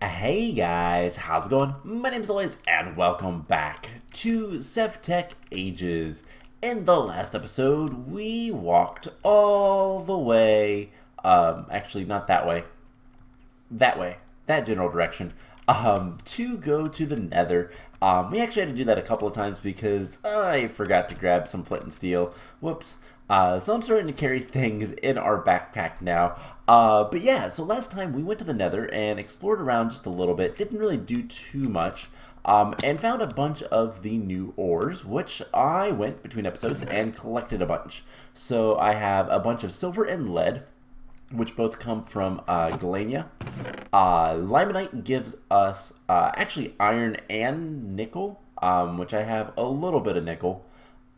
Hey guys, how's it going? My name's Lois and welcome back to SevTech Ages. In the last episode, we walked all the way, actually not that way, that general direction, to go to the Nether. We actually had to do that a couple of times because I forgot to grab some flint and steel. Whoops. So I'm starting to carry things in our backpack now. But yeah, so last time we went to the Nether and explored around just a little bit. Didn't really do too much. And found a bunch of the new ores, which I went between episodes and collected a bunch. So I have a bunch of silver and lead, which both come from Galania. Limonite gives us actually iron and nickel, which I have a little bit of nickel.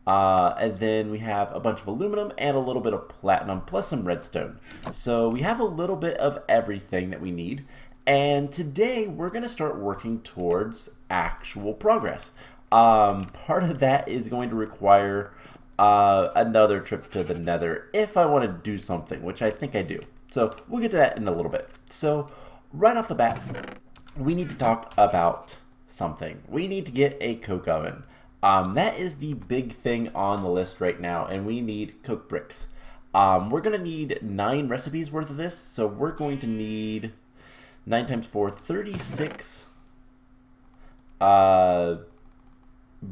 And then we have a bunch of aluminum and a little bit of platinum plus some redstone. So we have a little bit of everything that we need. And today we're going to start working towards actual progress. Part of that is going to require another trip to the Nether if I want to do something, which I think I do. So we'll get to that in a little bit. So right off the bat, we need to talk about something. We need to get a coke oven. That is the big thing on the list right now, and we need coke bricks. We're going to need 9 recipes worth of this, so we're going to need 9 times 4, 36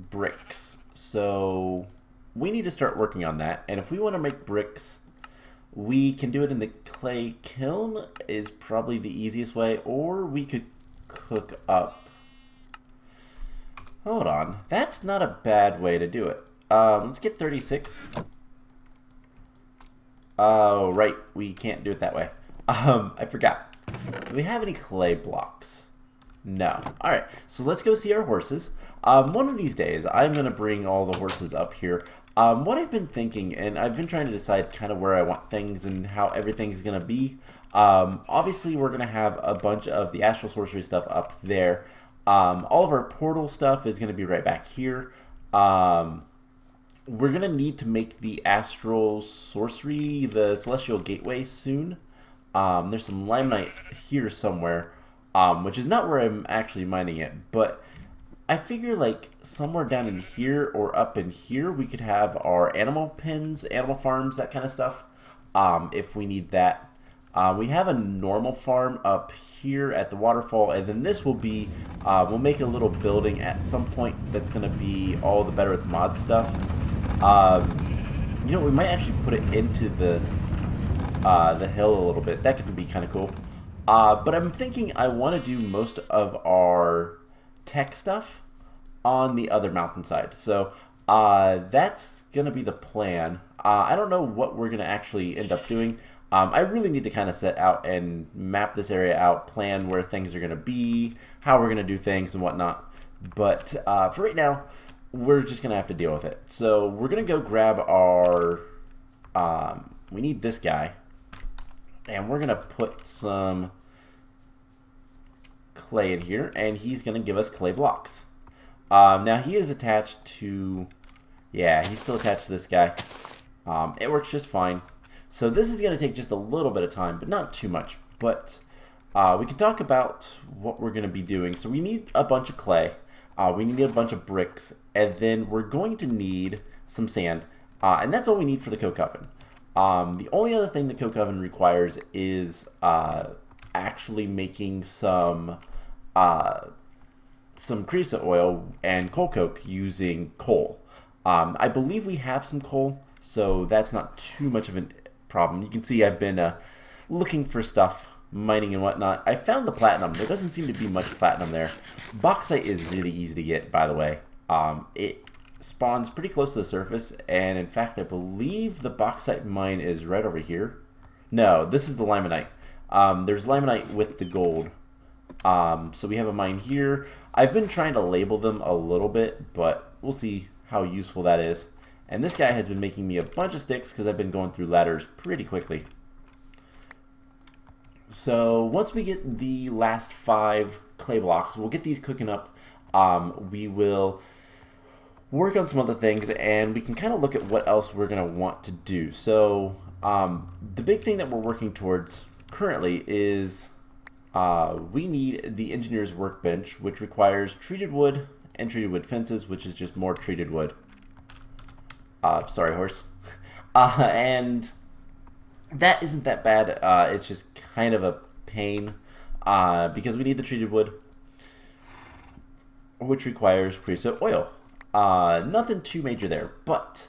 bricks. So we need to start working on that, and if we want to make bricks, we can do it in the clay kiln is probably the easiest way, or we could cook up. Hold on, that's not a bad way to do it. Let's get 36. Oh, right, we can't do it that way. I forgot. Do we have any clay blocks? No. Alright, so let's go see our horses. One of these days, I'm going to bring all the horses up here. What I've been thinking, and I've been trying to decide kind of where I want things and how everything's going to be. Obviously, we're going to have a bunch of the astral sorcery stuff up there. All of our portal stuff is going to be right back here. We're going to need to make the astral sorcery, the celestial gateway soon. There's some limonite here somewhere, which is not where I'm actually mining it, but I figure like somewhere down in here or up in here we could have our animal pens, animal farms, that kind of stuff, if we need that. We have a normal farm up here at the waterfall, and then this will be, we'll make a little building at some point that's going to be all the better with mod stuff. You know, we might actually put it into the hill a little bit. That could be kind of cool. But I'm thinking I want to do most of our tech stuff on the other mountainside. So that's going to be the plan. I don't know what we're going to actually end up doing. I really need to kind of set out and map this area out, plan where things are going to be, how we're going to do things and whatnot. But for right now, we're just going to have to deal with it. So we're going to go grab our, we need this guy, and we're going to put some clay in here, and he's going to give us clay blocks. Now he is attached to, yeah, he's still attached to this guy. It works just fine. So this is going to take just a little bit of time, but not too much. But we can talk about what we're going to be doing. So we need a bunch of clay. We need a bunch of bricks. And then we're going to need some sand. And that's all we need for the coke oven. The only other thing the coke oven requires is actually making some creosote oil and coal coke using coal. I believe we have some coal, so that's not too much of a problem. You can see I've been looking for stuff, mining and whatnot. I found the platinum. There doesn't seem to be much platinum there. Bauxite is really easy to get, by the way. It spawns pretty close to the surface, and in fact, I believe the bauxite mine is right over here. No, this is the limonite. There's limonite with the gold. So we have a mine here. I've been trying to label them a little bit, but we'll see how useful that is. And this guy has been making me a bunch of sticks because I've been going through ladders pretty quickly. So once we get the last 5 clay blocks, we'll get these cooking up. We will work on some other things, and we can kind of look at what else we're going to want to do. So the big thing that we're working towards currently is we need the engineer's workbench, which requires treated wood and treated wood fences, which is just more treated wood. Sorry, horse. And that isn't that bad. It's just kind of a pain because we need the treated wood, which requires creosote oil. Nothing too major there, but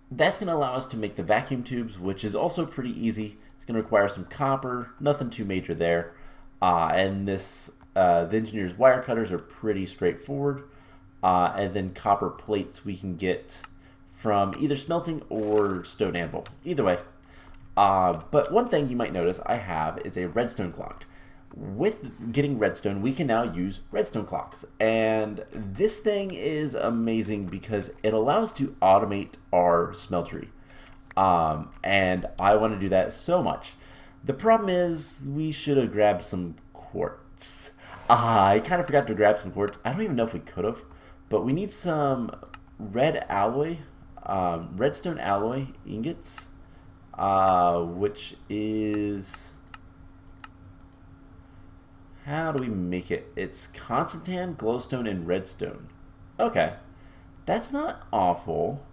that's going to allow us to make the vacuum tubes, which is also pretty easy. It's going to require some copper, nothing too major there. And this, the engineer's wire cutters are pretty straightforward. And then copper plates we can get from either smelting or stone anvil. Either way. But one thing you might notice I have is a redstone clock. With getting redstone, we can now use redstone clocks. And this thing is amazing because it allows to automate our smeltery. And I want to do that so much. The problem is we should have grabbed some quartz. I kind of forgot to grab some quartz. I don't even know if we could have. But we need some red alloy, redstone alloy ingots, which is... How do we make it? It's constantan, glowstone, and redstone. Okay. That's not awful.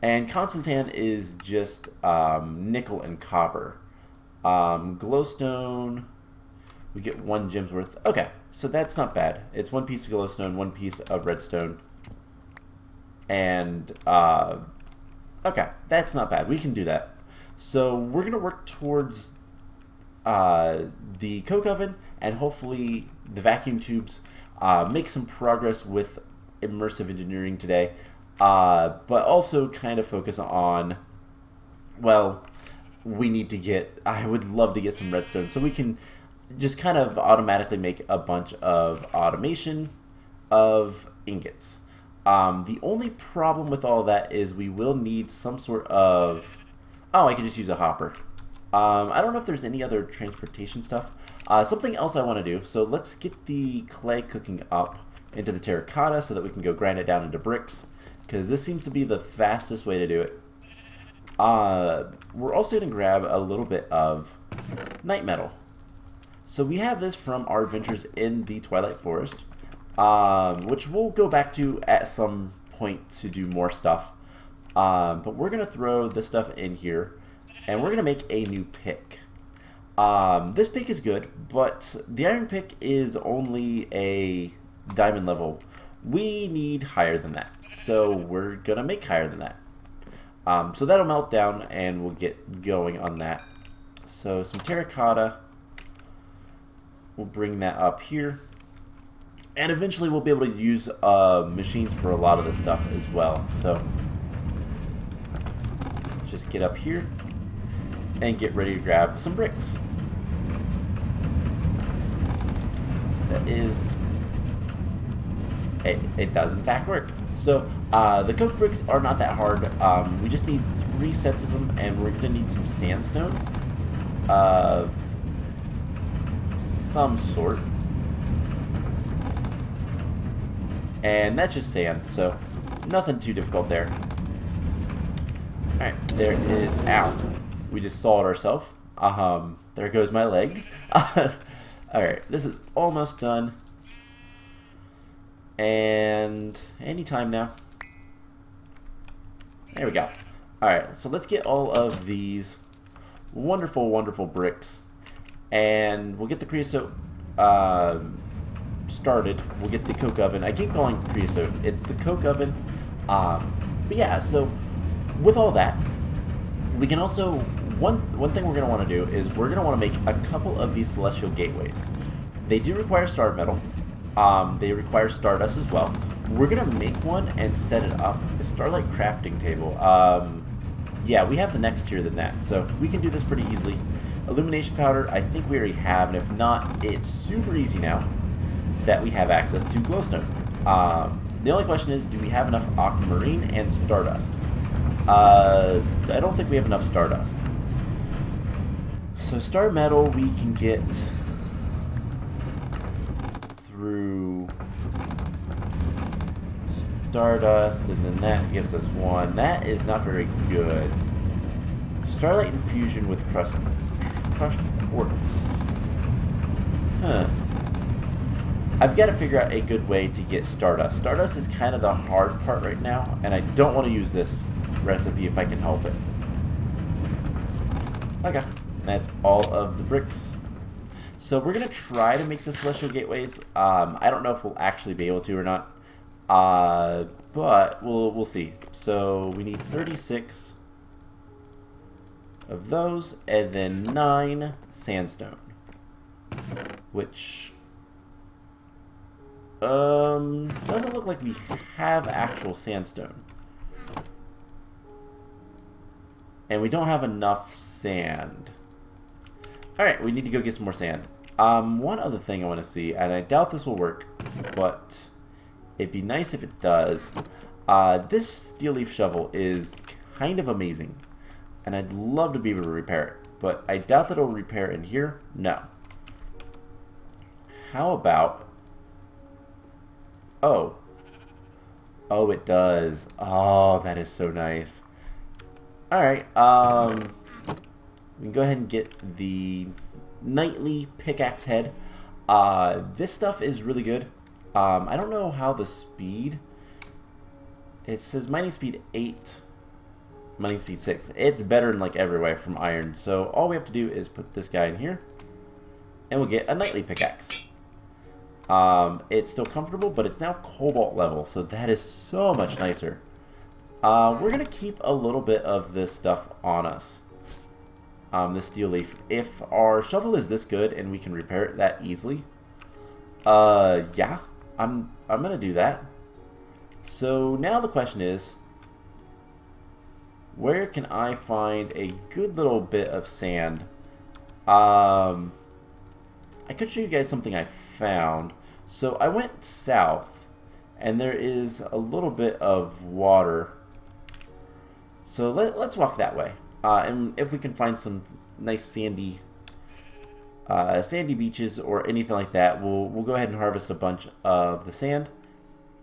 And constantan is just nickel and copper. Glowstone, we get 1 gem's worth. Okay, so that's not bad. It's 1 piece of glowstone, 1 piece of redstone. And, okay, that's not bad. We can do that. So we're going to work towards the coke oven and hopefully the vacuum tubes, make some progress with immersive engineering today, but also kind of focus on, well, we need to get, I would love to get some redstone so we can just kind of automatically make a bunch of automation of ingots. The only problem with all that is we will need some sort of, oh, I could just use a hopper. I don't know if there's any other transportation stuff. Something else I want to do, so let's get the clay cooking up into the terracotta so that we can go grind it down into bricks, because this seems to be the fastest way to do it. We're also going to grab a little bit of night metal. So we have this from our adventures in the Twilight Forest, which we'll go back to at some point to do more stuff. But we're going to throw this stuff in here. And we're going to make a new pick. This pick is good, but the iron pick is only a diamond level. We need higher than that. So we're going to make higher than that. So that'll melt down and we'll get going on that. So some terracotta. We'll bring that up here. And eventually we'll be able to use machines for a lot of this stuff as well. So just get up here and get ready to grab some bricks. That is, it does in fact work. So the coke bricks are not that hard. We just need 3 sets of them, and we're gonna need some sandstone of some sort. And that's just sand, so nothing too difficult there. Alright, there is, ow. We just saw it ourselves. There goes my leg. Alright, this is almost done. And anytime now. There we go. Alright, so let's get all of these wonderful, wonderful bricks. And we'll get the creosote started. We'll get the coke oven. I keep calling it creosote. It's the coke oven. But yeah, so with all that, we can also, one thing we're going to want to do is we're going to want to make a couple of these celestial gateways. They do require star metal. They require stardust as well. We're going to make one and set it up. A starlight crafting table. Yeah, we have the next tier than that, so we can do this pretty easily. Illumination powder, I think we already have, and if not, it's super easy now that we have access to glowstone. The only question is, do we have enough aquamarine and stardust? I don't think we have enough stardust. So star metal we can get through stardust, and then that gives us 1. That is not very good. Starlight infusion with crushed quartz. Huh. I've got to figure out a good way to get Stardust. Stardust is kind of the hard part right now, and I don't want to use this recipe if I can help it. Okay, that's all of the bricks. So we're going to try to make the Celestial Gateways. I don't know if we'll actually be able to or not, but we'll see. So we need 36 of those, and then 9 sandstone, which doesn't look like we have actual sandstone. And we don't have enough sand. Alright, we need to go get some more sand. One other thing I want to see, and I doubt this will work, but it'd be nice if it does. This steel leaf shovel is kind of amazing, and I'd love to be able to repair it, but I doubt that it'll repair in here. No. How about... Oh, it does. Oh, that is so nice. Alright, we can go ahead and get the nightly pickaxe head. This stuff is really good. I don't know how the speed... It says mining speed 8, mining speed 6. It's better in like every way from iron. So all we have to do is put this guy in here, and we'll get a nightly pickaxe. It's still comfortable, but it's now cobalt level, so that is so much nicer. We're going to keep a little bit of this stuff on us. This steel leaf. If our shovel is this good and we can repair it that easily, yeah, I'm going to do that. So now the question is, where can I find a good little bit of sand? I could show you guys something I found. So I went south, and there is a little bit of water. So let's walk that way. And if we can find some nice sandy beaches or anything like that, we'll go ahead and harvest a bunch of the sand,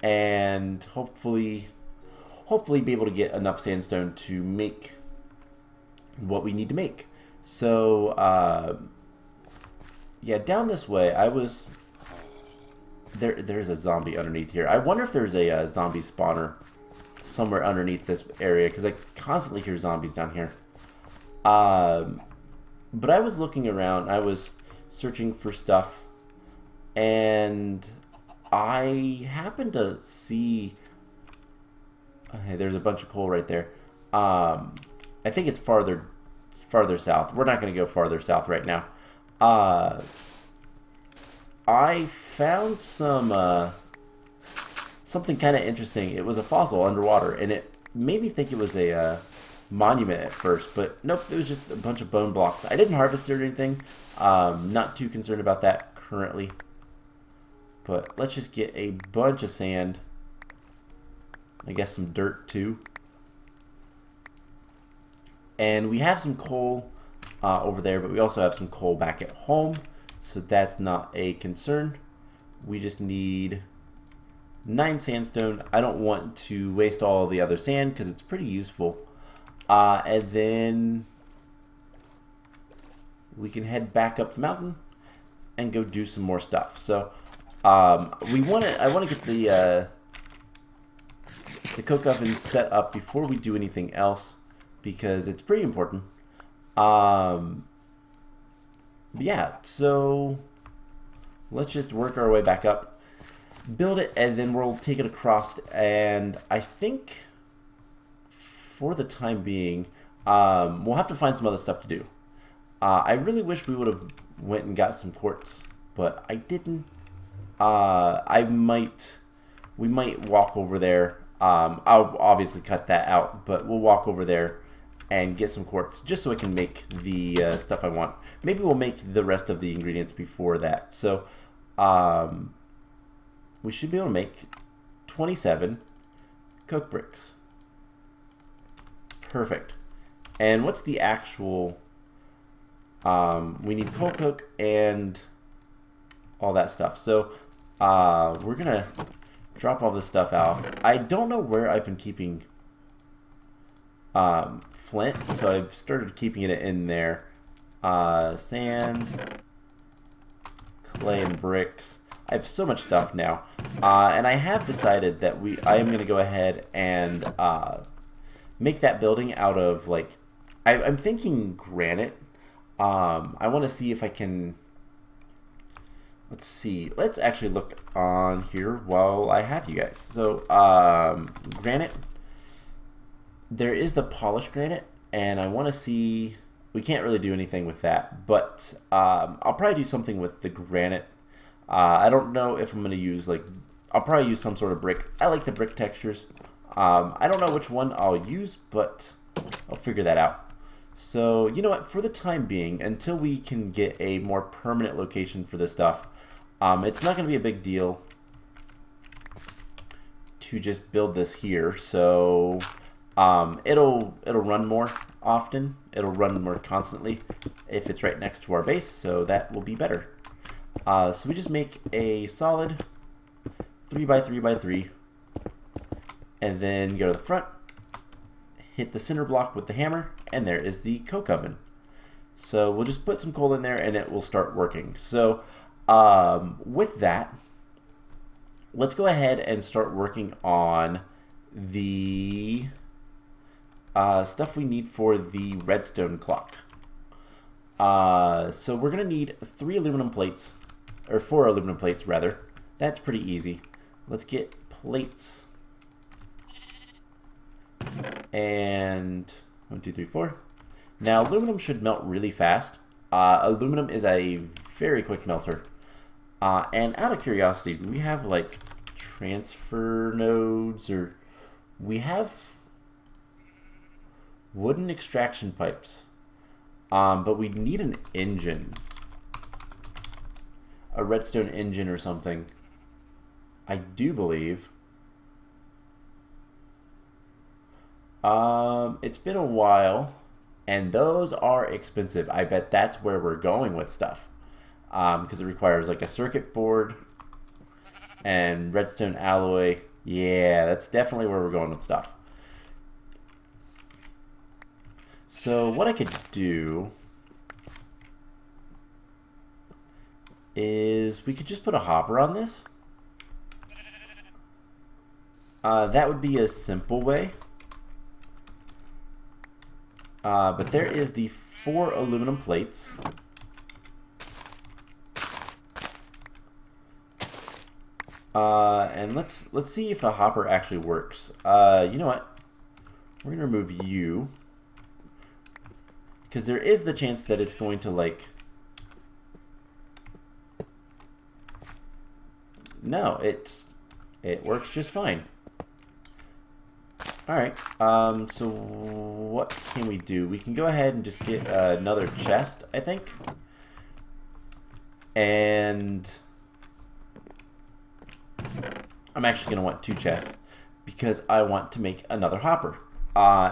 and hopefully be able to get enough sandstone to make what we need to make. So yeah, down this way, there's a zombie underneath here. I wonder if there's a zombie spawner somewhere underneath this area, because I constantly hear zombies down here. But I was looking around, I was searching for stuff, and I happened to see... Okay, there's a bunch of coal right there. I think it's farther south. We're not going to go farther south right now. I found something kind of interesting. It was a fossil underwater, and it made me think it was a monument at first, but nope, it was just a bunch of bone blocks. I didn't harvest it or anything. Not too concerned about that currently. But let's just get a bunch of sand. I guess some dirt too. And we have some coal over there, but we also have some coal back at home, so that's not a concern. We just need 9 sandstone. I don't want to waste all the other sand because it's pretty useful. And then we can head back up the mountain and go do some more stuff. So I want to get the coke oven set up before we do anything else, because it's pretty important. Yeah, so let's just work our way back up, build it, and then we'll take it across. And I think for the time being, we'll have to find some other stuff to do. I really wish we would have went and got some quartz, but I didn't. We might walk over there. I'll obviously cut that out, but we'll walk over there and get some quartz just so I can make the stuff I want. Maybe we'll make the rest of the ingredients before that. So we should be able to make 27 coke bricks. Perfect. And what's the actual... we need coal coke and all that stuff. So we're going to drop all this stuff out. I don't know where I've been keeping flint, so I've started keeping it in there. Sand, clay and bricks. I have so much stuff now. And I have decided that I am going to go ahead and make that building out of, like, I'm thinking granite. I want to see if I can... Let's see. Let's actually look on here while I have you guys. So, granite. There is the polished granite, and I want to see... We can't really do anything with that, but I'll probably do something with the granite. I don't know if I'm going to use, like... I'll probably use some sort of brick. I like the brick textures. I don't know which one I'll use, but I'll figure that out. So, you know what? For the time being, until we can get a more permanent location for this stuff, it's not going to be a big deal to just build this here. So it'll run more often. It'll run more constantly if it's right next to our base. So that will be better. So we just make a solid 3x3x3, and then go to the front, hit the center block with the hammer, and there is the coke oven. So we'll just put some coal in there and it will start working. So with that, let's go ahead and start working on the stuff we need for the redstone clock. So we're going to need 4 aluminum plates rather. That's pretty easy. Let's get plates. And 1, 2, 3, 4. Now aluminum should melt really fast. Aluminum is a very quick melter. And out of curiosity, do we have like transfer nodes, or we have wooden extraction pipes? But we need an engine, a redstone engine or something. I do believe. It's been a while, and those are expensive. I bet that's where we're going with stuff, because it requires like a circuit board and redstone alloy. Yeah, that's definitely where we're going with stuff. So what I could do is we could just put a hopper on this. That would be a simple way. But there is the 4 aluminum plates. And let's see if a hopper actually works. You know what? We're gonna remove you, because there is the chance that it's going to, like... No, it works just fine. Alright, so what can we do? We can go ahead and just get another chest, I think. And I'm actually going to want 2 chests, because I want to make another hopper.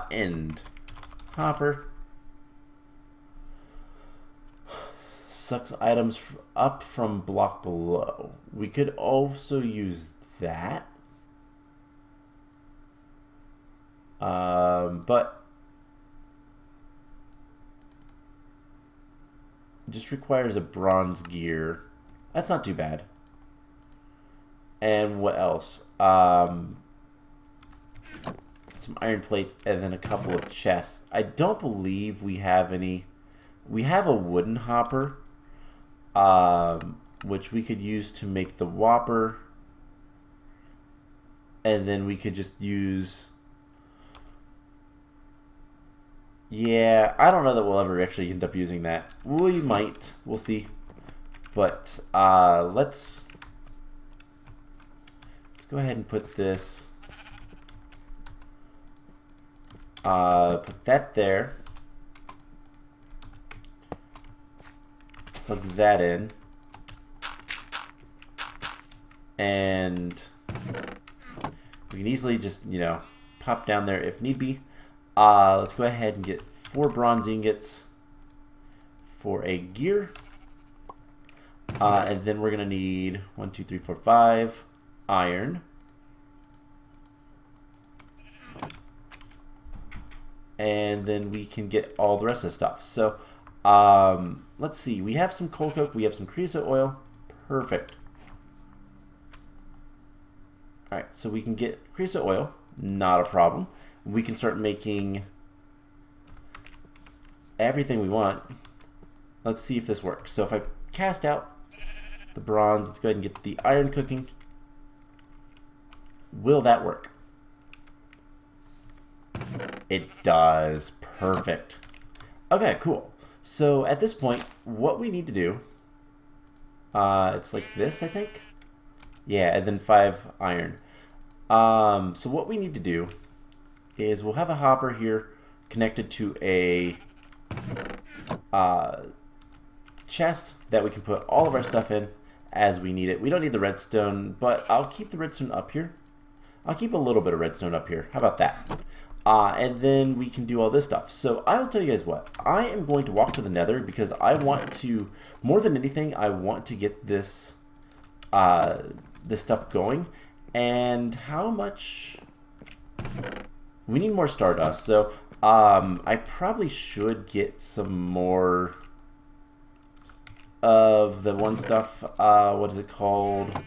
End hopper. Sucks items up from block below. We could also use that. But it just requires a bronze gear. That's not too bad. And what else? Some iron plates, and then a couple of chests. I don't believe we have any. We have a wooden hopper, which we could use to make the Whopper, and then we could just use... Yeah, I don't know that we'll ever actually end up using that. We might. We'll see. But let's go ahead and put this... put that there. Plug that in. And we can easily just, you know, pop down there if need be. Let's go ahead and get 4 bronze ingots for a gear. And then we're going to need 1, 2, 3, 4, 5 iron. And then we can get all the rest of the stuff. So let's see. We have some coal coke. We have some creosote oil. Perfect. Alright, so we can get creosote oil. Not a problem. We can start making everything we want. Let's see if this works. So if I cast out the bronze, let's go ahead and get the iron cooking. Will that work? It does. Perfect. Okay, cool. So at this point, what we need to do, it's like this, I think. Yeah, and then 5 iron. So what we need to do is we'll have a hopper here connected to a chest that we can put all of our stuff in as we need it. We don't need the redstone, but I'll keep the redstone up here. I'll keep a little bit of redstone up here. How about that? And then we can do all this stuff. So I'll tell you guys what. I am going to walk to the Nether because I want to, more than anything, I want to get this this stuff going. And how much? We need more stardust. So I probably should get some more of the one stuff. What is it called?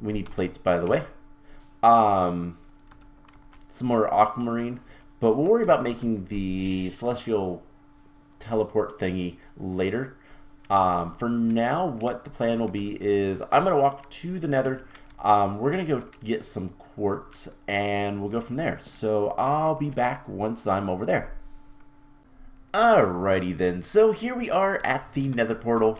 We need plates, by the way. Some more aquamarine, but we'll worry about making the celestial teleport thingy later. For now, what the plan will be is I'm going to walk to the Nether. We're going to go get some quartz and we'll go from there. So I'll be back once I'm over there. Alrighty then, so here we are at the Nether Portal.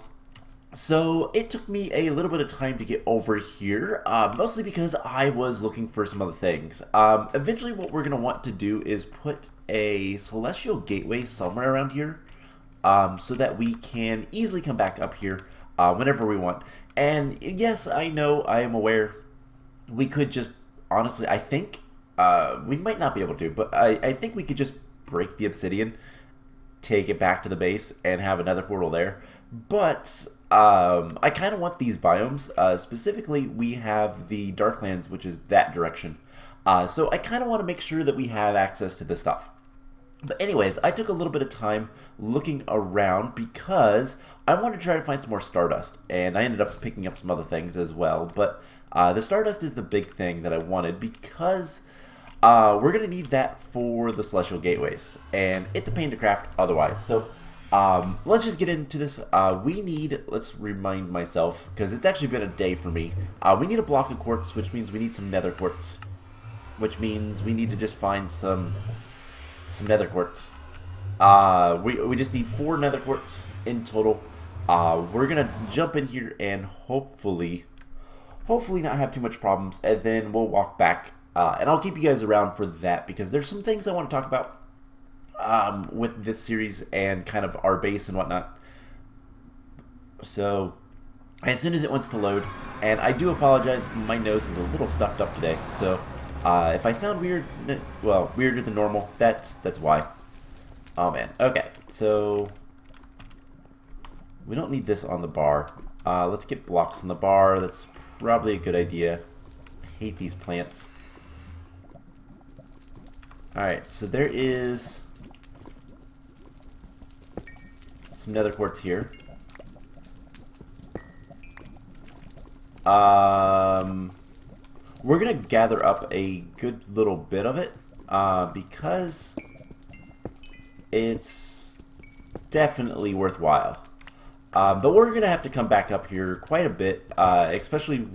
So it took me a little bit of time to get over here, mostly because I was looking for some other things. Eventually what we're going to want to do is put a celestial gateway somewhere around here, so that we can easily come back up here whenever we want. And yes, I know, I am aware, we could just, honestly, I think, we might not be able to, but I think we could just break the obsidian, take it back to the base, and have another portal there. But I kind of want these biomes. Specifically, we have the Darklands, which is that direction. So I kind of want to make sure that we have access to this stuff. But anyways, I took a little bit of time looking around because I wanted to try to find some more stardust. And I ended up picking up some other things as well. But the stardust is the big thing that I wanted because we're going to need that for the celestial gateways. And it's a pain to craft otherwise. So let's just get into this. We need, let's remind myself, because it's actually been a day for me. We need a block of quartz, which means we need some nether quartz. Which means we need to just find some nether quartz. We just need 4 nether quartz in total. We're going to jump in here and hopefully not have too much problems. And then we'll walk back. And I'll keep you guys around for that because there's some things I want to talk about with this series and kind of our base and whatnot. So as soon as it wants to load, and I do apologize, my nose is a little stuffed up today, so if I sound weird, well, weirder than normal, that's why. Oh man, okay, so we don't need this on the bar. Let's get blocks on the bar. That's probably a good idea. I hate these plants. Alright, so there is some nether quartz here. We're gonna gather up a good little bit of it because it's definitely worthwhile. But we're gonna have to come back up here quite a bit, especially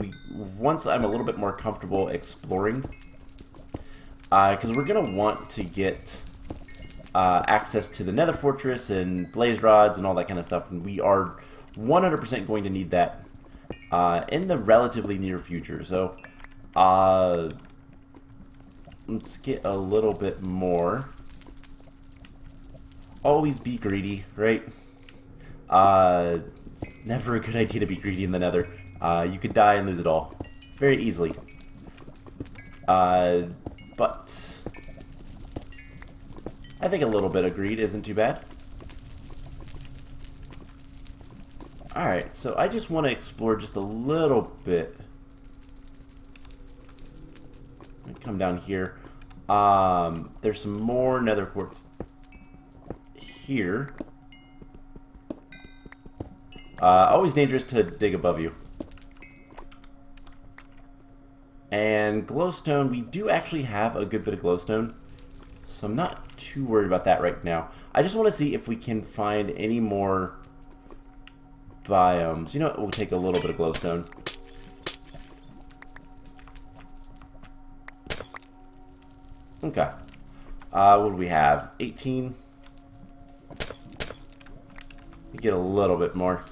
once I'm a little bit more comfortable exploring, because we're gonna want to get access to the Nether Fortress and blaze rods and all that kind of stuff, and we are 100% going to need that in the relatively near future. So let's get a little bit more. Always be greedy, right? It's never a good idea to be greedy in the Nether. You could die and lose it all very easily. But I think a little bit of greed isn't too bad. Alright, so I just want to explore just a little bit. Come down here. There's some more nether quartz here. Always dangerous to dig above you. And glowstone, we do actually have a good bit of glowstone, so I'm not too worried about that right now. I just want to see if we can find any more biomes. You know what? We'll take a little bit of glowstone. Okay. What do we have? 18. We get a little bit more.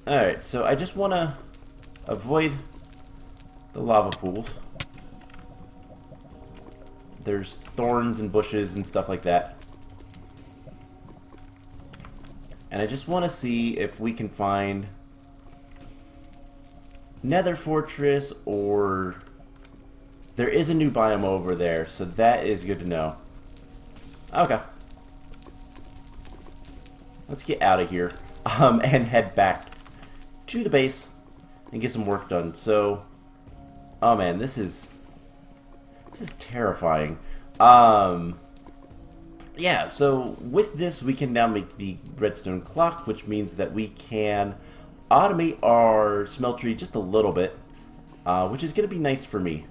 Alright, so I just want to avoid the lava pools. There's thorns and bushes and stuff like that. And I just want to see if we can find Nether Fortress, or there is a new biome over there, so that is good to know. Okay. Let's get out of here and head back to the base and get some work done. So, oh man, this is terrifying. Yeah, so with this we can now make the Redstone Clock, which means that we can automate our smeltery just a little bit, which is going to be nice for me.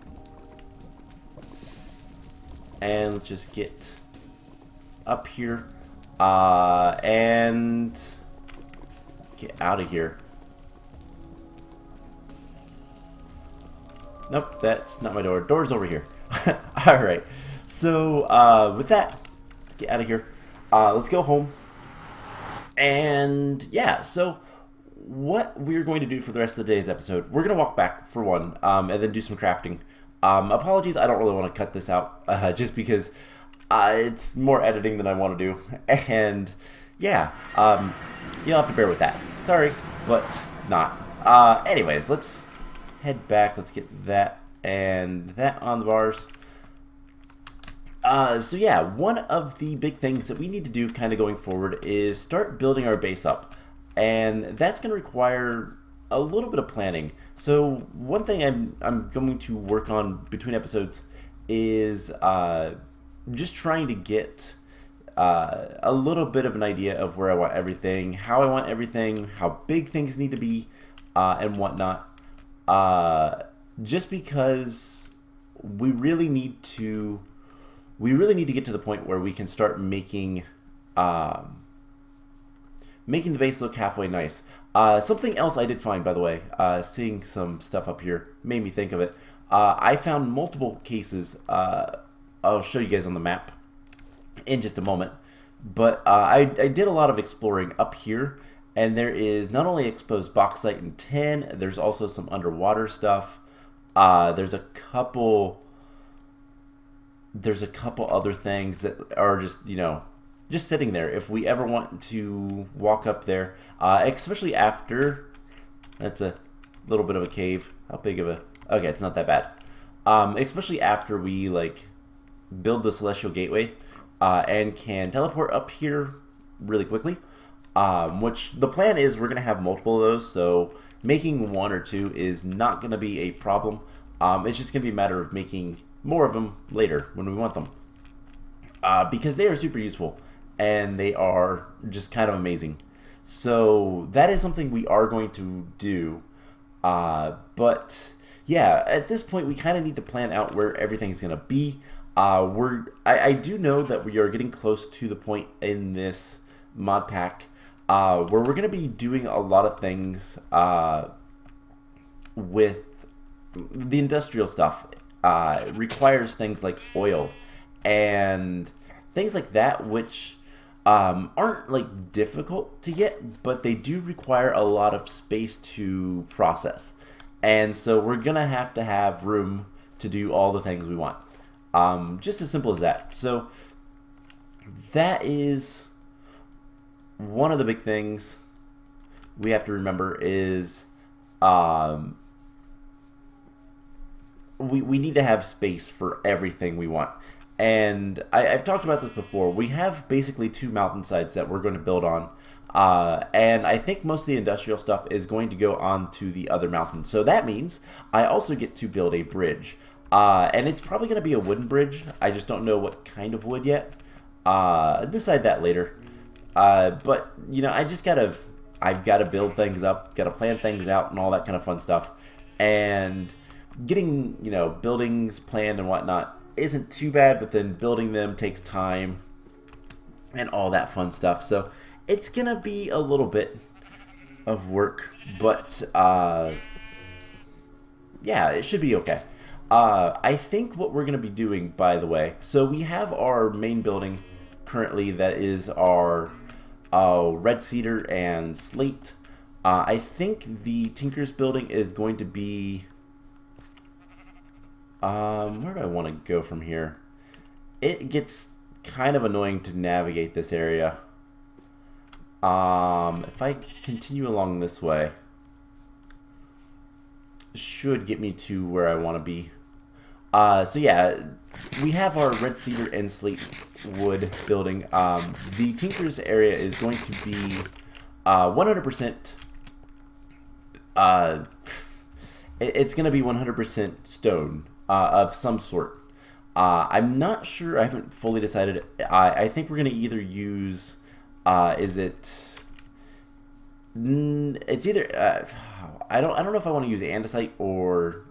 And let's just get up here and get out of here. Nope, that's not my door. Door's over here. Alright, so with that, let's get out of here. Let's go home. And yeah, so what we're going to do for the rest of the day's episode, we're going to walk back for one, and then do some crafting. Apologies, I don't really want to cut this out, just because it's more editing than I want to do. And yeah, you'll have to bear with that. Sorry, but not. Anyways, let's head back. Let's get that and that on the bars. So yeah, one of the big things that we need to do kind of going forward is start building our base up. And that's going to require a little bit of planning. So one thing I'm going to work on between episodes is just trying to get a little bit of an idea of where I want everything, how I want everything, how big things need to be, and whatnot. Just because we really need to get to the point where we can start making the base look halfway nice. Something else I did find, by the way, seeing some stuff up here made me think of it. I found multiple cases. I'll show you guys on the map in just a moment. But I did a lot of exploring up here, and there is not only exposed bauxite and tin, there's also some underwater stuff. There's a couple other things that are just, just sitting there if we ever want to walk up there, especially after. That's a little bit of a cave. How big of a... Okay, it's not that bad. Especially after we build the Celestial Gateway and can teleport up here really quickly, which the plan is we're going to have multiple of those, so making one or two is not going to be a problem. It's just going to be a matter of making more of them later when we want them, because they are super useful and they are just kind of amazing. So that is something we are going to do, but yeah, at this point we kind of need to plan out where everything's going to be. I do know that we are getting close to the point in this mod pack where we're going to be doing a lot of things with the industrial stuff. It requires things like oil and things like that, which aren't difficult to get, but they do require a lot of space to process. And so we're gonna have to have room to do all the things we want. Just as simple as that. So that is one of the big things we have to remember is we need to have space for everything we want. And I've talked about this before. We have basically two mountainsides that we're going to build on. And I think most of the industrial stuff is going to go on to the other mountain. So that means I also get to build a bridge. And it's probably going to be a wooden bridge. I just don't know what kind of wood yet. I'll decide that later. But you know, I've gotta build things up, gotta plan things out, and all that kind of fun stuff. And getting, you know, buildings planned and whatnot isn't too bad, but then building them takes time and all that fun stuff. So it's gonna be a little bit of work, but yeah, it should be okay. I think what we're gonna be doing, by the way, so we have our main building currently that is our red cedar and slate. I think the Tinkers building is going to be where do I want to go from here? It gets kind of annoying to navigate this area. If I continue along this way, should get me to where I want to be. So yeah, we have our red cedar and slate wood building. The Tinkers area is going to be 100%. It's going to be 100% stone of some sort. I'm not sure. I haven't fully decided. I think we're going to either use. Is it? It's either. I don't know if I want to use andesite or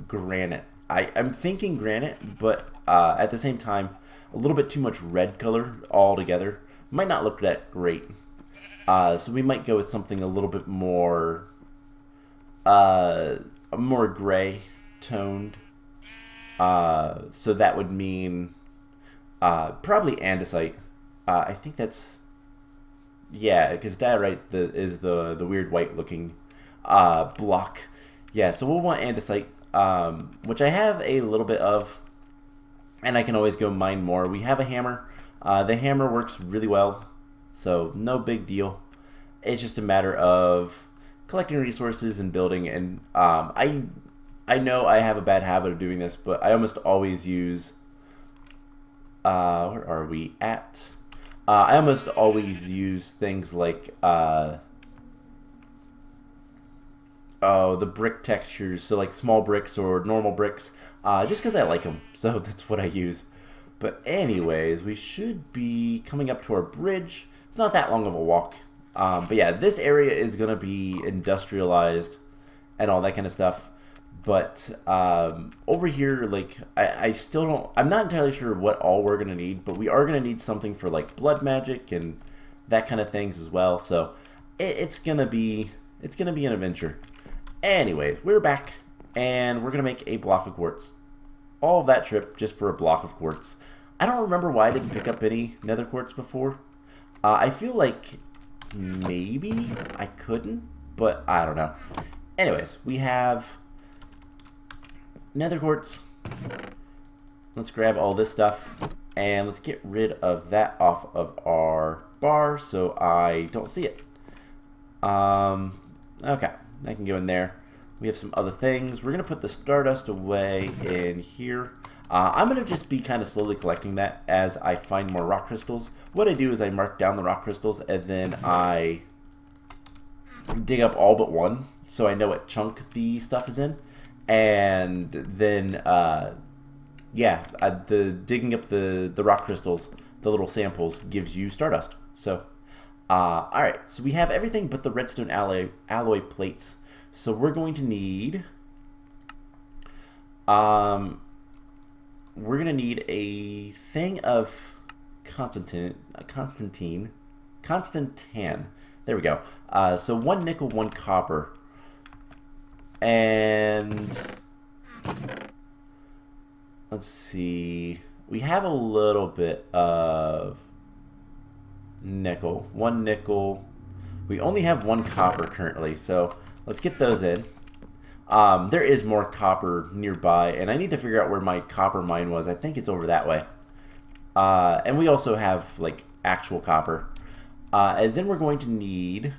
granite. I'm thinking granite, but at the same time, a little bit too much red color altogether might not look that great. So we might go with something a little bit more, more gray toned. So that would mean probably andesite. I think that's, yeah, because diorite is the weird white looking block. Yeah, so we'll want andesite. Which I have a little bit of, and I can always go mine more. We have a hammer. The hammer works really well, so no big deal. It's just a matter of collecting resources and building. And I know I have a bad habit of doing this, but I almost always use. Where are we at? I almost always use things like. Oh, the brick textures, so like small bricks or normal bricks, just because I like them, so that's what I use. But anyways, we should be coming up to our bridge. It's not that long of a walk, but yeah, this area is going to be industrialized and all that kind of stuff. But over here, like, I still don't, I'm not entirely sure what all we're going to need, but we are going to need something for like blood magic and that kind of things as well. So it's going to be an adventure. Anyways, we're back, and we're going to make a block of quartz. All of that trip just for a block of quartz. I don't remember why I didn't pick up any nether quartz before. I feel like maybe I couldn't, but I don't know. Anyways, we have nether quartz. Let's grab all this stuff, and let's get rid of that off of our bar so I don't see it. Okay. I can go in there. We have some other things. We're going to put the stardust away in here. I'm going to just be kind of slowly collecting that as I find more rock crystals. What I do is I mark down the rock crystals, and then I dig up all but one, so I know what chunk the stuff is in. And then, yeah, the digging up the rock crystals, the little samples, gives you stardust. So, alright, so we have everything but the redstone alloy plates. So we're going to need, we're going to need a thing of Constantan. There we go. So 1 nickel, 1 copper. And let's see. We have a little bit of nickel. 1 nickel. We only have 1 copper currently, so let's get those in. There is more copper nearby, and I need to figure out where my copper mine was. I think it's over that way. And we also have, like, actual copper. And then we're going to need,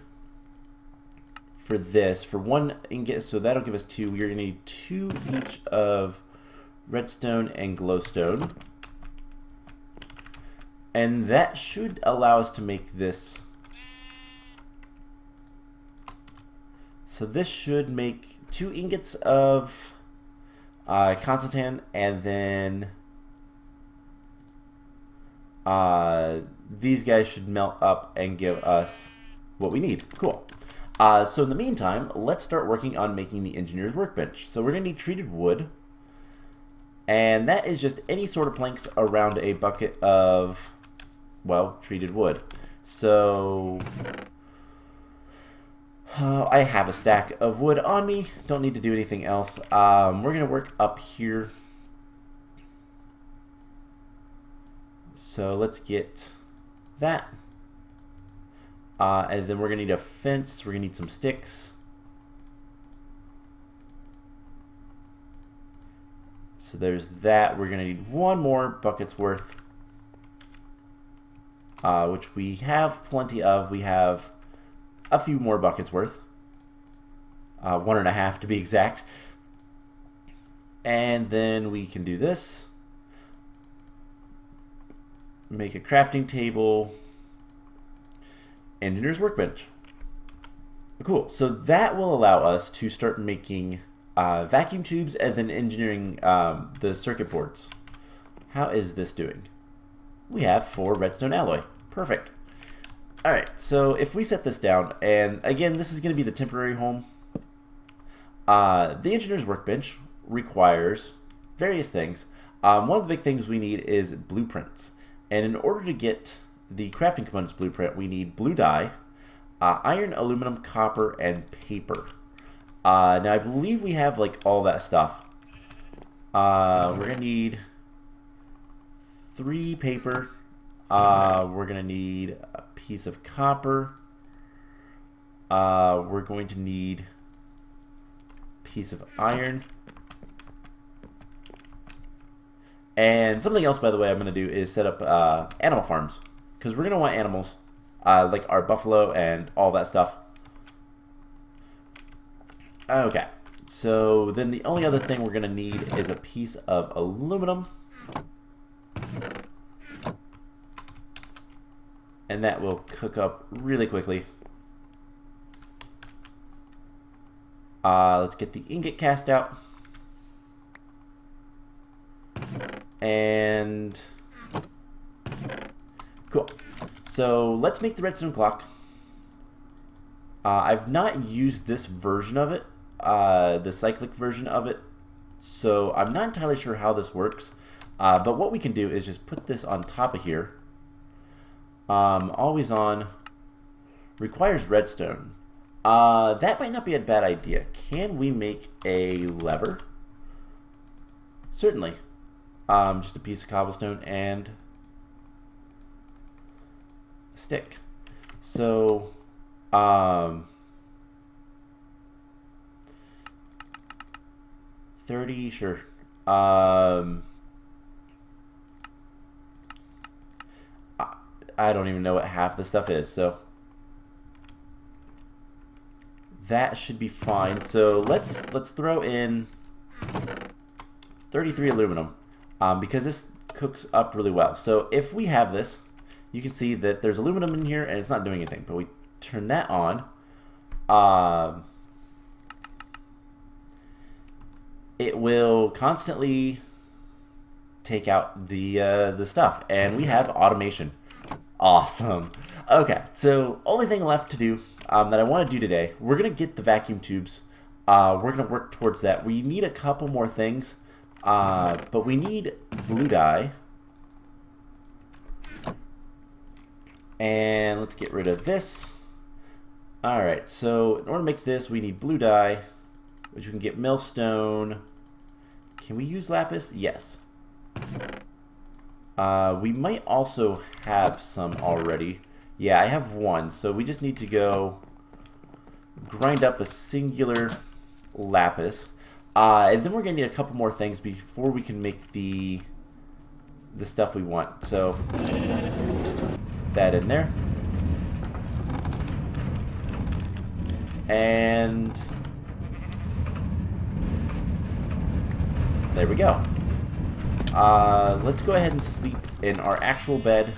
for this, for 1 ingot, so that'll give us 2. We're going to need 2 each of redstone and glowstone. And that should allow us to make this. So this should make 2 ingots of Constantan, and then these guys should melt up and give us what we need. Cool. So in the meantime, let's start working on making the engineer's workbench. So we're going to need treated wood. And that is just any sort of planks around a bucket of, well, treated wood. So I have a stack of wood on me. Don't need to do anything else. We're going to work up here. So let's get that. And then we're going to need a fence. We're going to need some sticks. So there's that. We're going to need one more bucket's worth, which we have plenty of. We have a few more buckets worth. 1.5 to be exact. And then we can do this. Make a crafting table. Engineer's workbench. Cool. So that will allow us to start making vacuum tubes and then engineering the circuit boards. How is this doing? We have 4 redstone alloy. Perfect. Alright, so if we set this down, and again, this is going to be the temporary home. The engineer's workbench requires various things. One of the big things we need is blueprints. And in order to get the crafting components blueprint, we need blue dye, iron, aluminum, copper, and paper. Now I believe we have like all that stuff. We're gonna need 3 paper. We're gonna need a piece of copper. We're going to need a piece of iron. And something else, by the way, I'm going to do is set up animal farms. Because we're going to want animals, like our buffalo and all that stuff. Okay, so then the only other thing we're going to need is a piece of aluminum. And that will cook up really quickly. Let's get the ingot cast out. And cool. So let's make the redstone clock. I've not used this version of it, the cyclic version of it, so I'm not entirely sure how this works. But what we can do is just put this on top of here. Always on. Requires redstone. That might not be a bad idea. Can we make a lever? Certainly. Just a piece of cobblestone and a stick. So, 30, sure. I don't even know what half the stuff is, so that should be fine. So let's throw in 33 aluminum. Because this cooks up really well. So if we have this, you can see that there's aluminum in here and it's not doing anything. But we turn that on. It will constantly take out the stuff. And we have automation. Awesome. Okay, so only thing left to do that I want to do today, we're going to get the vacuum tubes. We're going to work towards that. We need a couple more things. But we need blue dye. And let's get rid of this. Alright, so in order to make this, we need blue dye, which we can get millstone. Can we use lapis? Yes. We might also have some already. Yeah, I have one, so we just need to go grind up a singular lapis. And then we're going to need a couple more things before we can make the stuff we want. So, put that in there. And there we go. Let's go ahead and sleep in our actual bed.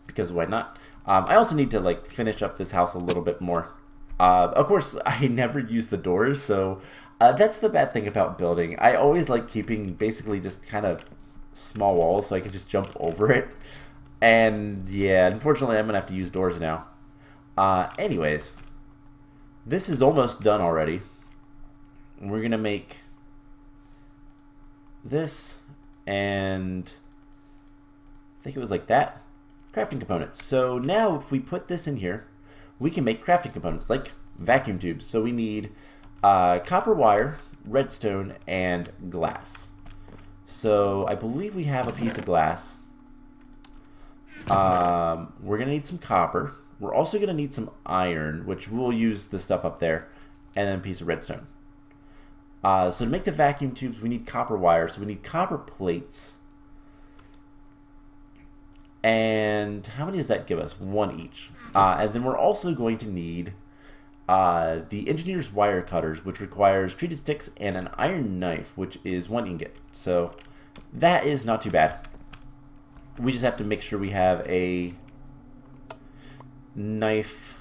Because why not? I also need to like finish up this house a little bit more. Of course, I never use the doors, so that's the bad thing about building. I always like keeping basically just kind of small walls so I can just jump over it. And yeah, unfortunately, I'm gonna have to use doors now. Anyways, this is almost done already. We're gonna make this, and I think it was like that. Crafting components. So now if we put this in here, we can make crafting components like vacuum tubes. So we need copper wire, redstone, and glass. So I believe we have a piece of glass. We're gonna need some copper. We're also gonna need some iron, which we'll use the stuff up there, and then a piece of redstone. So to make the vacuum tubes, we need copper wire. So we need copper plates. And how many does that give us? 1 each. And then we're also going to need the engineer's wire cutters, which requires treated sticks and an iron knife, which is 1 ingot. So that is not too bad. We just have to make sure we have a knife.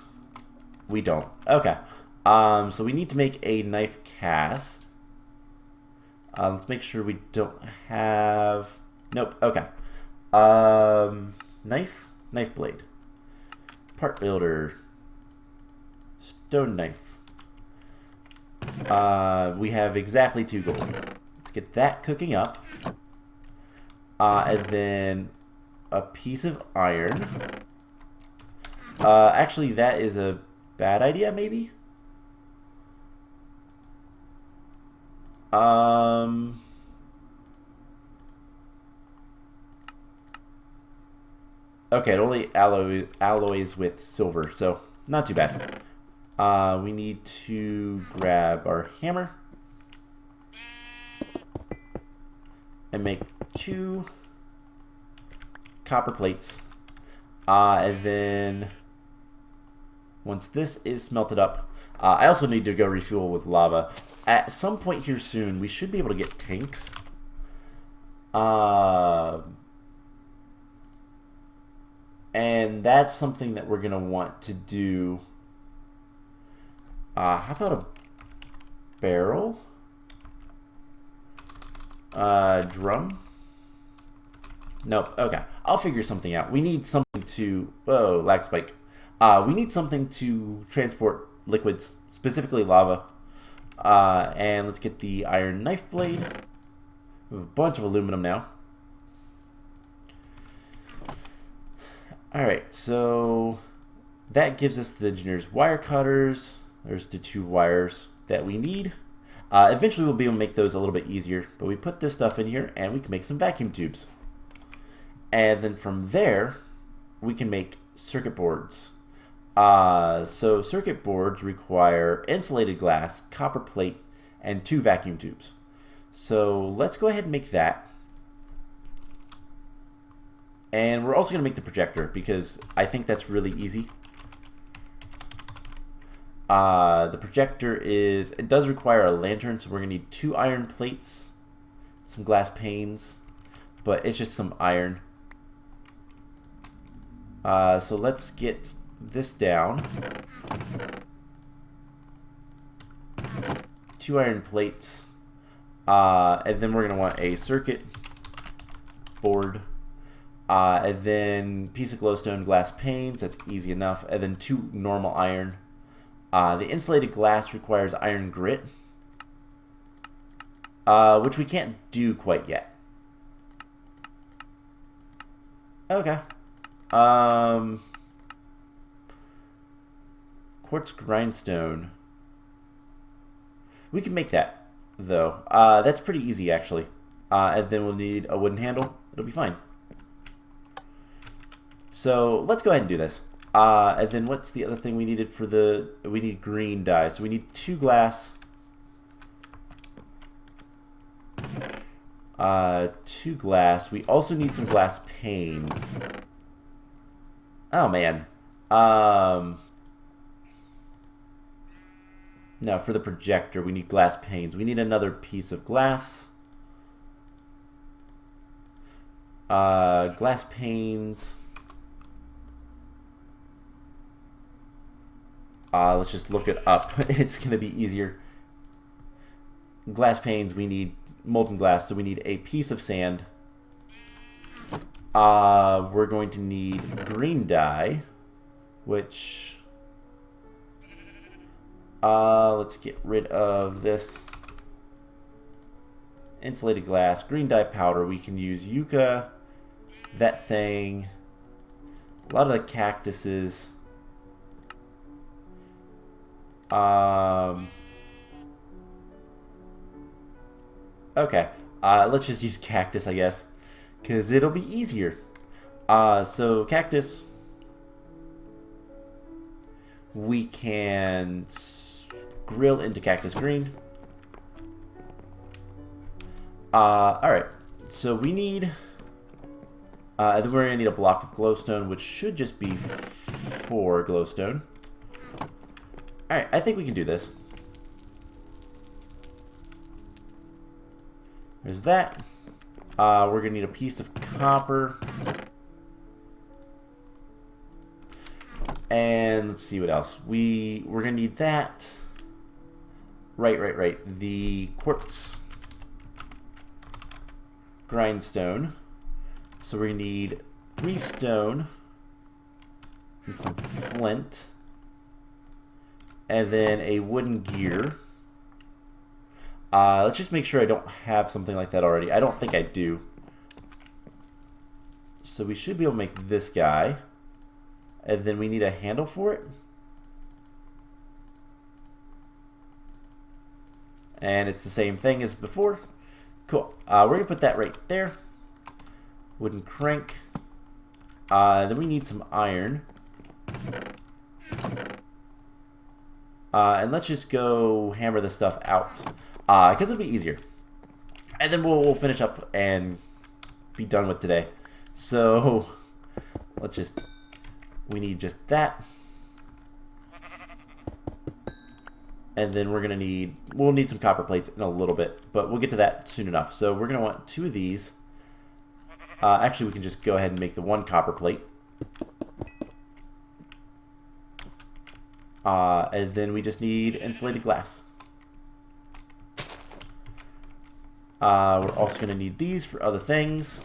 We don't. Okay. So we need to make a knife cast. Let's make sure we don't have... Nope. Okay. Knife blade. Part builder. Stone knife. We have exactly 2 gold. Let's get that cooking up. And then a piece of iron. Actually, that is a bad idea, maybe? Okay, it only alloys with silver, so not too bad. We need to grab our hammer and make 2 copper plates. And then once this is smelted up, I also need to go refuel with lava. At some point here soon, we should be able to get tanks. And that's something that we're going to want to do. How about a barrel? Drum? Nope. Okay. I'll figure something out. We need something to... Whoa, lag spike. We need something to transport liquids, specifically lava. And let's get the iron knife blade. We have a bunch of aluminum now. Alright, so that gives us the engineer's wire cutters. There's the 2 wires that we need. Eventually we'll be able to make those a little bit easier, but we put this stuff in here and we can make some vacuum tubes. And then from there, we can make circuit boards. So circuit boards require insulated glass, copper plate, and 2 vacuum tubes. So let's go ahead and make that. And we're also going to make the projector because I think that's really easy. The projector it does require a lantern, so we're going to need 2 iron plates, some glass panes, but it's just some iron. So let's get this down. 2 iron plates, and then we're going to want a circuit board. And then piece of glowstone, glass panes, that's easy enough. And then 2 normal iron. The insulated glass requires iron grit, which we can't do quite yet. Okay. Quartz grindstone. We can make that, though. That's pretty easy, actually. And then we'll need a wooden handle. It'll be fine. So let's go ahead and do this. And then what's the other thing we needed for we need green dye. So we need 2 glass. 2 glass. We also need some glass panes. Oh man. Now for the projector, we need glass panes. We need another piece of glass. Glass panes. Let's just look it up. It's going to be easier. Glass panes, we need molten glass, so we need a piece of sand. We're going to need green dye, which let's get rid of this insulated glass. Green dye powder, we can use yucca, that thing, a lot of the cactuses. Okay, let's just use cactus, I guess, because it'll be easier. So cactus, we can grill into cactus green. Alright, so we need, and then we're going to need a block of glowstone, which should just be 4 glowstone. Alright, I think we can do this. There's that. We're going to need a piece of copper. And let's see what else. We're going to need that. Right. The quartz grindstone. So we're going to need 3 stone and some flint. And then a wooden gear. Let's just make sure I don't have something like that already. I don't think I do. So we should be able to make this guy. And then we need a handle for it. And it's the same thing as before. Cool. We're going to put that right there. Wooden crank. Then we need some iron. And let's just go hammer this stuff out. Because it'll be easier. And then we'll finish up and be done with today. So, let's just... We need just that. And then we're going to need... We'll need some copper plates in a little bit. But we'll get to that soon enough. So, we're going to want 2 of these. Actually, we can just go ahead and make the 1 copper plate. And then we just need insulated glass. We're also going to need these for other things.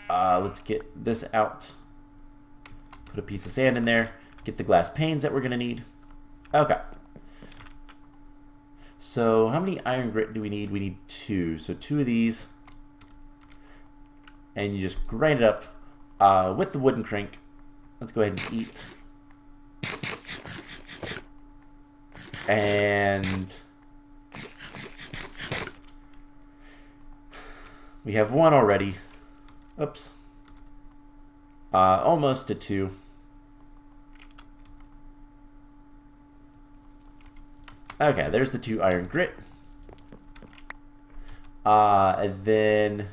Let's get this out. Put a piece of sand in there. Get the glass panes that we're going to need. Okay. So how many iron grit do we need? We need 2. So 2 of these. And you just grind it up with the wooden crank. Let's go ahead and eat. And we have 1 already. Oops. Almost to 2. Okay, there's the 2 iron grit. And then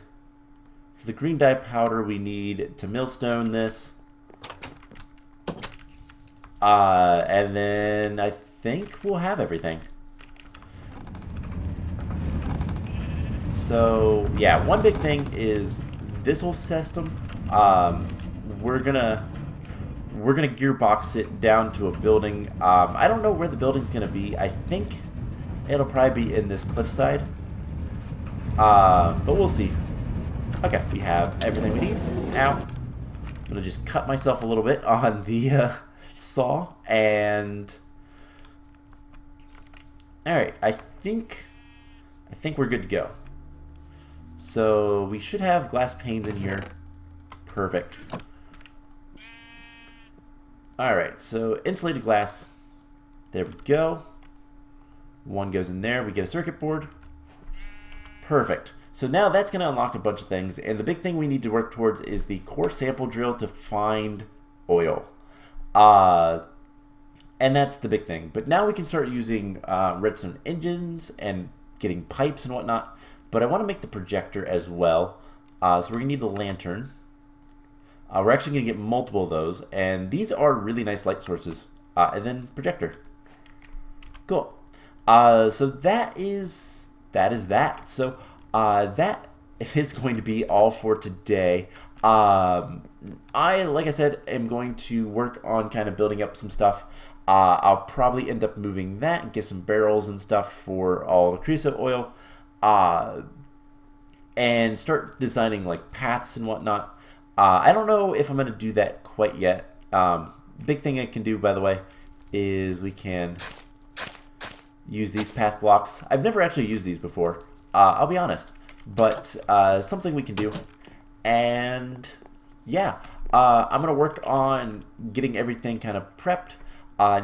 for the green dye powder, we need to millstone this. And then I think we'll have everything. So yeah, one big thing is this whole system. We're gonna gearbox it down to a building. I don't know where the building's gonna be. I think it'll probably be in this cliffside. But we'll see. Okay, we have everything we need. Now I'm gonna just cut myself a little bit on the saw, and all right, I think we're good to go. So we should have glass panes in here. Perfect. All right, so insulated glass. There we go. 1 goes in there. We get a circuit board. Perfect. So now that's going to unlock a bunch of things, and the big thing we need to work towards is the core sample drill to find oil. And that's the big thing. But now we can start using redstone engines and getting pipes and whatnot. But I want to make the projector as well. So we're going to need the lantern. We're actually going to get multiple of those. And these are really nice light sources. And then projector. Cool. So that is that. So that is going to be all for today. Like I said, am going to work on kind of building up some stuff. I'll probably end up moving that and get some barrels and stuff for all the creosote oil. and start designing like paths and whatnot. I don't know if I'm going to do that quite yet. Big thing I can do, by the way, is we can use these path blocks. I've never actually used these before, I'll be honest, but something we can do. And yeah, I'm going to work on getting everything kind of prepped.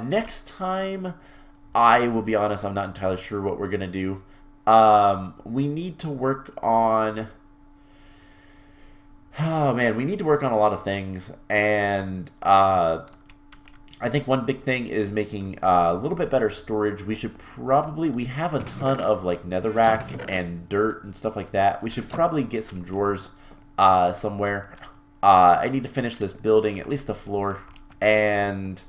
Next time, I will be honest, I'm not entirely sure what we're going to do. We need to work on... Oh man, we need to work on a lot of things, and I think one big thing is making a little bit better storage. We have a ton of like netherrack and dirt and stuff like that. We should probably get some drawers somewhere. I need to finish this building, at least the floor, and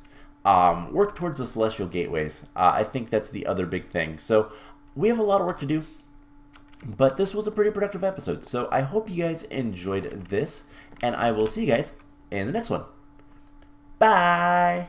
work towards the celestial gateways. I think that's the other big thing. So we have a lot of work to do. But this was a pretty productive episode, so I hope you guys enjoyed this, and I will see you guys in the next one. Bye!